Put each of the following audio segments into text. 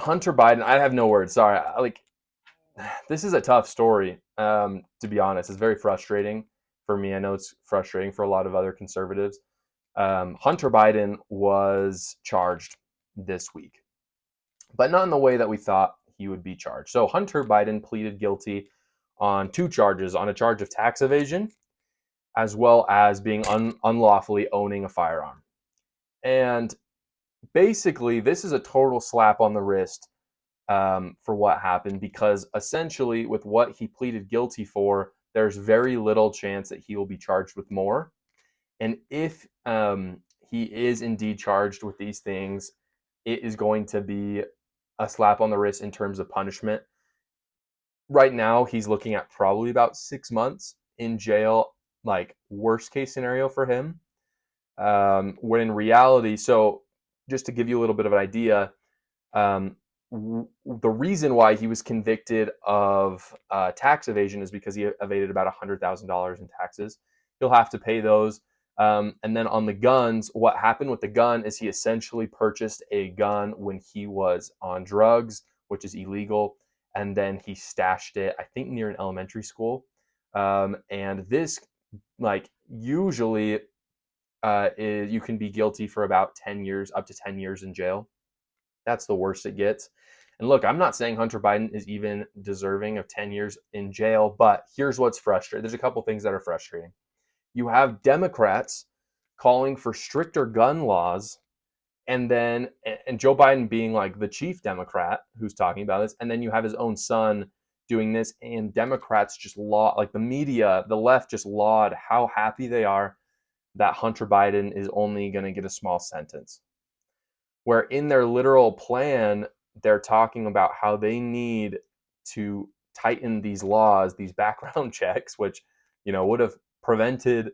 Hunter Biden, I have no words. Sorry. This is a tough story, to be honest. It's very frustrating for me. I know it's frustrating for a lot of other conservatives. Hunter Biden was charged this week, but not in the way that we thought he would be charged. So Hunter Biden pleaded guilty on two charges, on a charge of tax evasion, as well as being unlawfully owning a firearm. And basically, this is a total slap on the wrist for what happened, because essentially, with what he pleaded guilty for, there's very little chance that he will be charged with more. And if he is indeed charged with these things, it is going to be a slap on the wrist in terms of punishment. Right now, he's looking at probably about 6 months in jail, like worst case scenario for him. When in reality, so just to give you a little bit of an idea, um, the reason why he was convicted of tax evasion is because he evaded about $100,000 in taxes. He'll have to pay those. And then on the guns, what happened with the gun is he essentially purchased a gun when he was on drugs, which is illegal. And then he stashed it, I think, near an elementary school. And this, like, usually you can be guilty for about 10 years, up to 10 years in jail. That's the worst it gets. And look, I'm not saying Hunter Biden is even deserving of 10 years in jail, but here's what's frustrating. There's a couple things that are frustrating. You have Democrats calling for stricter gun laws, and Joe Biden being like the chief Democrat who's talking about this, and then you have his own son doing this, and Democrats just laud, like the media, the left just laud how happy they are that Hunter Biden is only going to get a small sentence. Where in their literal plan, they're talking about how they need to tighten these laws, these background checks, which, would have prevented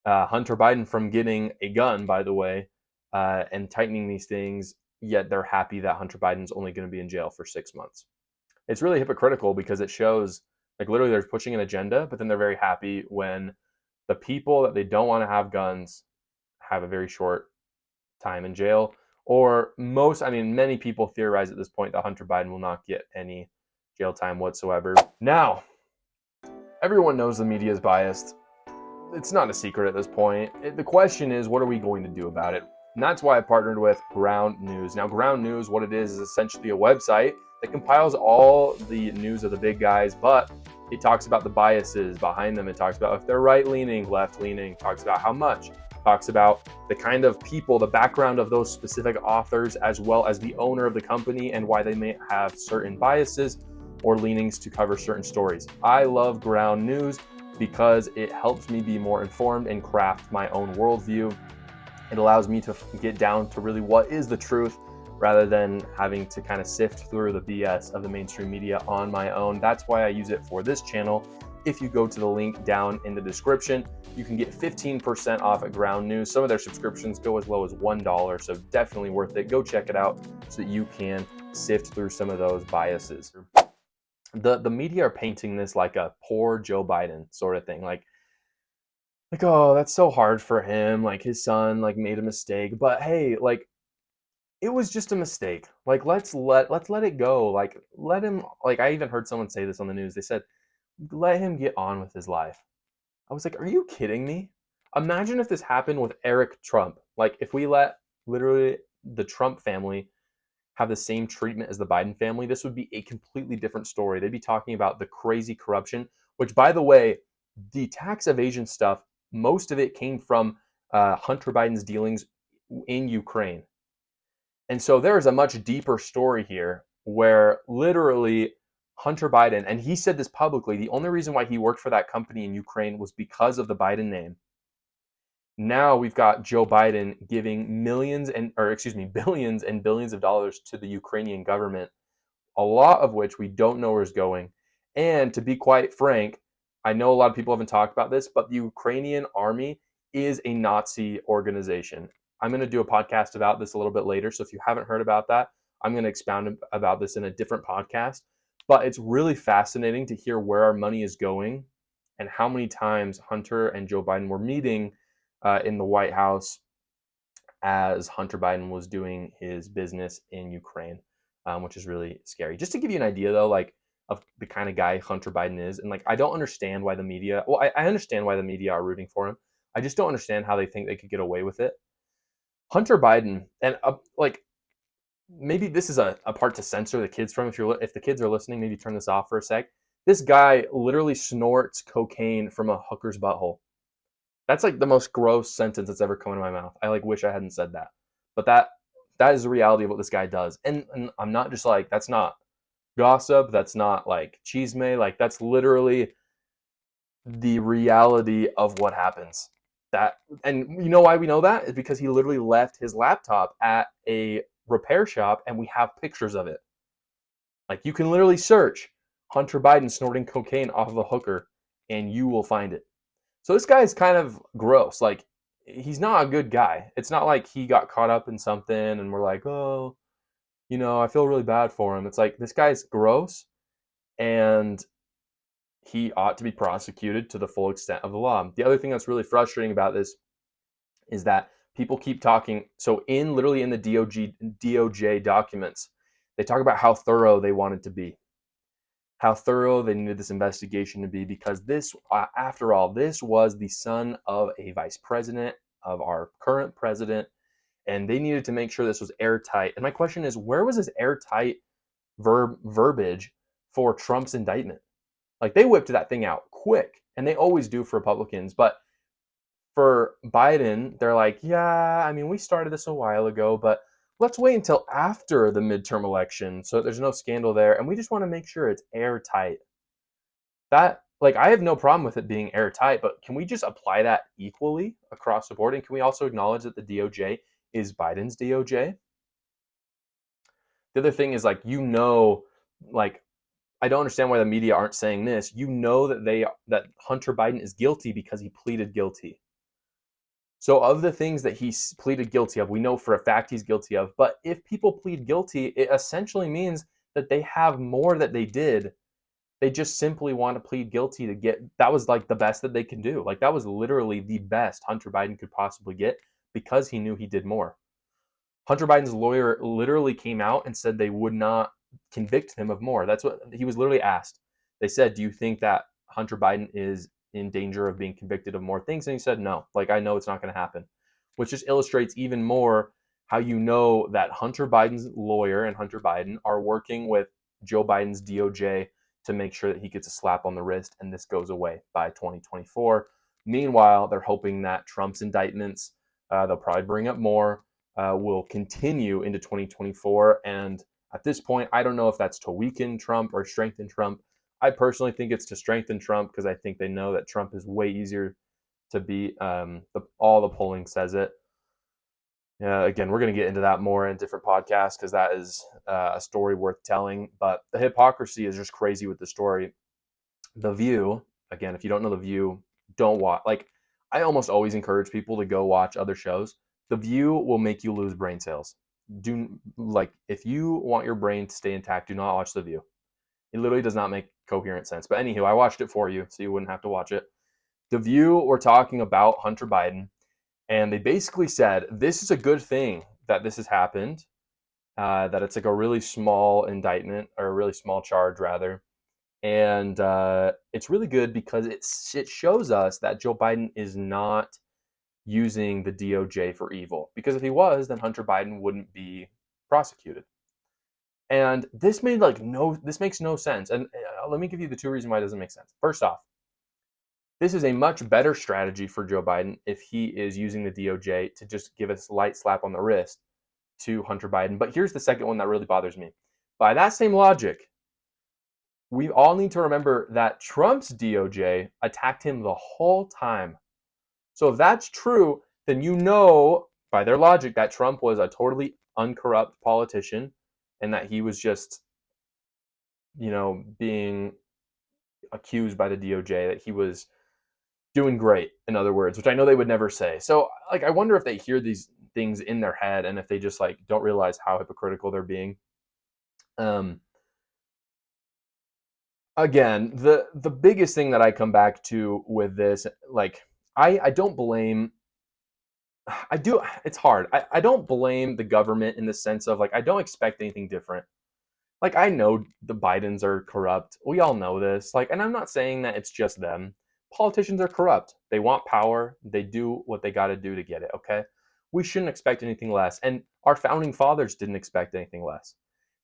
Hunter Biden from getting a gun, by the way, and tightening these things. Yet they're happy that Hunter Biden's only going to be in jail for 6 months. It's really hypocritical because it shows, like, literally they're pushing an agenda, but then they're very happy when the people that they don't want to have guns have a very short time in jail. Or many people theorize at this point that Hunter Biden will not get any jail time whatsoever. Now, everyone knows the media is biased. It's not a secret at this point. The question is, what are we going to do about it? And that's why I partnered with Ground News. Now, Ground News, what it is essentially a website that compiles all the news of the big guys, but it talks about the biases behind them. It talks about if they're right-leaning, left-leaning, talks about how much, talks about the kind of people, the background of those specific authors, as well as the owner of the company and why they may have certain biases or leanings to cover certain stories. I love Ground News because it helps me be more informed and craft my own worldview. It allows me to get down to really what is the truth rather than having to kind of sift through the BS of the mainstream media on my own. That's why I use it for this channel. If you go to the link down in the description, you can get 15% off at Ground News. Some of their subscriptions go as low as $1, so definitely worth it. Go check it out so that you can sift through some of those biases. The media are painting this like a poor Joe Biden sort of thing. Like, oh, that's so hard for him. Like, his son, like, made a mistake. But hey, like, it was just a mistake. Like, let's let it go. Like, let him, like, I even heard someone say this on the news. They said, let him get on with his life. I was like, are you kidding me? Imagine if this happened with Eric Trump. Like, if we let literally the Trump family have the same treatment as the Biden family, this would be a completely different story. They'd be talking about the crazy corruption, which, by the way, the tax evasion stuff, most of it came from Hunter Biden's dealings in Ukraine. And so there is a much deeper story here where literally Hunter Biden, and he said this publicly, the only reason why he worked for that company in Ukraine was because of the Biden name. Now we've got Joe Biden giving billions and billions of dollars to the Ukrainian government, a lot of which we don't know where is going. And to be quite frank, I know a lot of people haven't talked about this, but the Ukrainian army is a Nazi organization. I'm going to do a podcast about this a little bit later. So if you haven't heard about that, I'm going to expound about this in a different podcast. But it's really fascinating to hear where our money is going and how many times Hunter and Joe Biden were meeting in the White House as Hunter Biden was doing his business in Ukraine. which is really scary. Just to give you an idea, though, like of the kind of guy Hunter Biden is, and like I don't understand why the media. Well, I understand why the media are rooting for him. I just don't understand how they think they could get away with it. Hunter Biden, and like maybe this is a part to censor the kids from. If the kids are listening, maybe turn this off for a sec. This guy literally snorts cocaine from a hooker's butthole. That's like the most gross sentence that's ever come into my mouth. I like wish I hadn't said that, but that is the reality of what this guy does. And I'm not just like, that's not gossip. That's not like chisme. Like that's literally the reality of what happens. That, and you know why we know that is because he literally left his laptop at a repair shop, and we have pictures of it. Like you can literally search Hunter Biden snorting cocaine off of a hooker, and you will find it. So this guy is kind of gross. Like he's not a good guy. It's not like he got caught up in something and we're like, oh, I feel really bad for him. It's like this guy's gross, and he ought to be prosecuted to the full extent of the law. The other thing that's really frustrating about this is that people keep talking. So literally in the DOJ documents, they talk about how thorough they wanted to be, how thorough they needed this investigation to be, because this, after all, this was the son of a vice president of our current president, and they needed to make sure this was airtight. And my question is, where was this airtight verbiage for Trump's indictment? Like they whipped that thing out quick, and they always do for Republicans. But for Biden, they're like, yeah, I mean, we started this a while ago, but let's wait until after the midterm election so that there's no scandal there. And we just want to make sure it's airtight. That, like, I have no problem with it being airtight, but can we just apply that equally across the board? And can we also acknowledge that the DOJ is Biden's DOJ? The other thing is, like, like, I don't understand why the media aren't saying this. That Hunter Biden is guilty because he pleaded guilty. So of the things that he pleaded guilty of, we know for a fact he's guilty of. But if people plead guilty, it essentially means that they have more that they did. They just simply want to plead guilty to get, that was like the best that they can do. Like that was literally the best Hunter Biden could possibly get because he knew he did more. Hunter Biden's lawyer literally came out and said they would not convict him of more. That's what he was literally asked. They said, do you think that Hunter Biden is in danger of being convicted of more things? And he said, no, like I know it's not going to happen, which just illustrates even more how you know that Hunter Biden's lawyer and Hunter Biden are working with Joe Biden's DOJ to make sure that he gets a slap on the wrist and this goes away by 2024. Meanwhile, they're hoping that Trump's indictments, they'll probably bring up more, will continue into 2024. And at this point, I don't know if that's to weaken Trump or strengthen Trump. I personally think it's to strengthen Trump because I think they know that Trump is way easier to beat. All the polling says it. Again, we're going to get into that more in different podcasts because that is a story worth telling. But the hypocrisy is just crazy with the story. The View, again, if you don't know The View, don't watch. Like, I almost always encourage people to go watch other shows. The View will make you lose brain cells. If you want your brain to stay intact, do not watch The View. It literally does not make coherent sense. But anywho, I watched it for you, so you wouldn't have to watch it. The View were talking about Hunter Biden, and they basically said, this is a good thing that this has happened, that it's like a really small indictment, or a really small charge, rather. And it's really good because it shows us that Joe Biden is not using the DOJ for evil. Because if he was, then Hunter Biden wouldn't be prosecuted. And this makes no sense. And let me give you the two reasons why it doesn't make sense. First off, this is a much better strategy for Joe Biden if he is using the DOJ to just give a light slap on the wrist to Hunter Biden. But here's the second one that really bothers me. By that same logic, we all need to remember that Trump's DOJ attacked him the whole time. So if that's true, then you know by their logic that Trump was a totally uncorrupt politician and that he was just, being accused by the DOJ, that he was doing great, in other words, which I know they would never say. So, like, I wonder if they hear these things in their head and if they just, like, don't realize how hypocritical they're being. Again, the biggest thing that I come back to with this, like, I don't blame, it's hard. I don't blame the government in the sense of, like, I don't expect anything different. Like, I know the Bidens are corrupt. We all know this. Like, and I'm not saying that it's just them. Politicians are corrupt. They want power. They do what they got to do to get it, okay? We shouldn't expect anything less. And our founding fathers didn't expect anything less.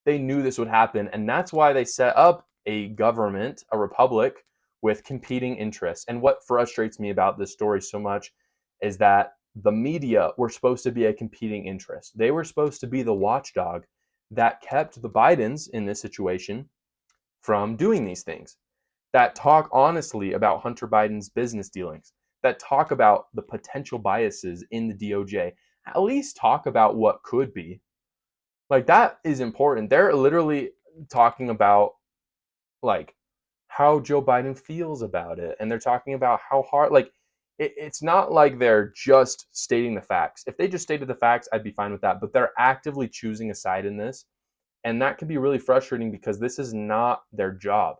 They knew this would happen, and that's why they set up a government, a republic with competing interests. And what frustrates me about this story so much is that the media were supposed to be a competing interest. They were supposed to be the watchdog that kept the Bidens in this situation from doing these things, that talk honestly about Hunter Biden's business dealings, that talk about the potential biases in the DOJ, at least talk about what could be. Like, that is important. They're literally talking about, like, how Joe Biden feels about it. And they're talking about how hard, like, it's not like they're just stating the facts. If they just stated the facts, I'd be fine with that. But they're actively choosing a side in this. And that can be really frustrating because this is not their job.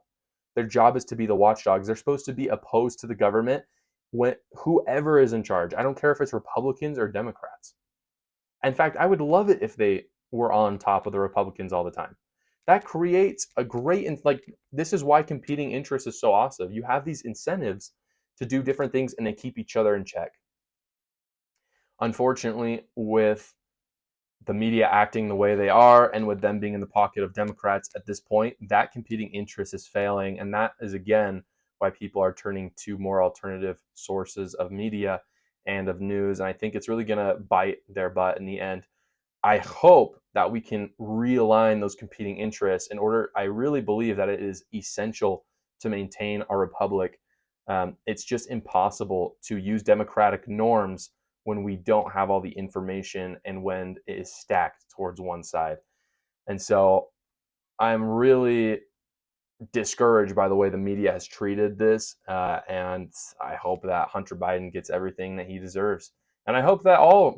Their job is to be the watchdogs. They're supposed to be opposed to the government when whoever is in charge. I don't care if it's Republicans or Democrats. In fact, I would love it if they were on top of the Republicans all the time. That creates a great, like, this is why competing interests is so awesome. You have these incentives to do different things and they keep each other in check. Unfortunately, with the media acting the way they are and with them being in the pocket of Democrats at this point, that competing interest is failing. And that is, again, why people are turning to more alternative sources of media and of news. And I think it's really going to bite their butt in the end. I hope that we can realign those competing interests in order. I really believe that it is essential to maintain our republic. It's just impossible to use democratic norms when we don't have all the information and when it is stacked towards one side. And so I'm really discouraged by the way the media has treated this. And I hope that Hunter Biden gets everything that he deserves. And I hope that all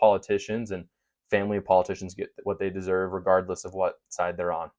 politicians and family of politicians get what they deserve, regardless of what side they're on.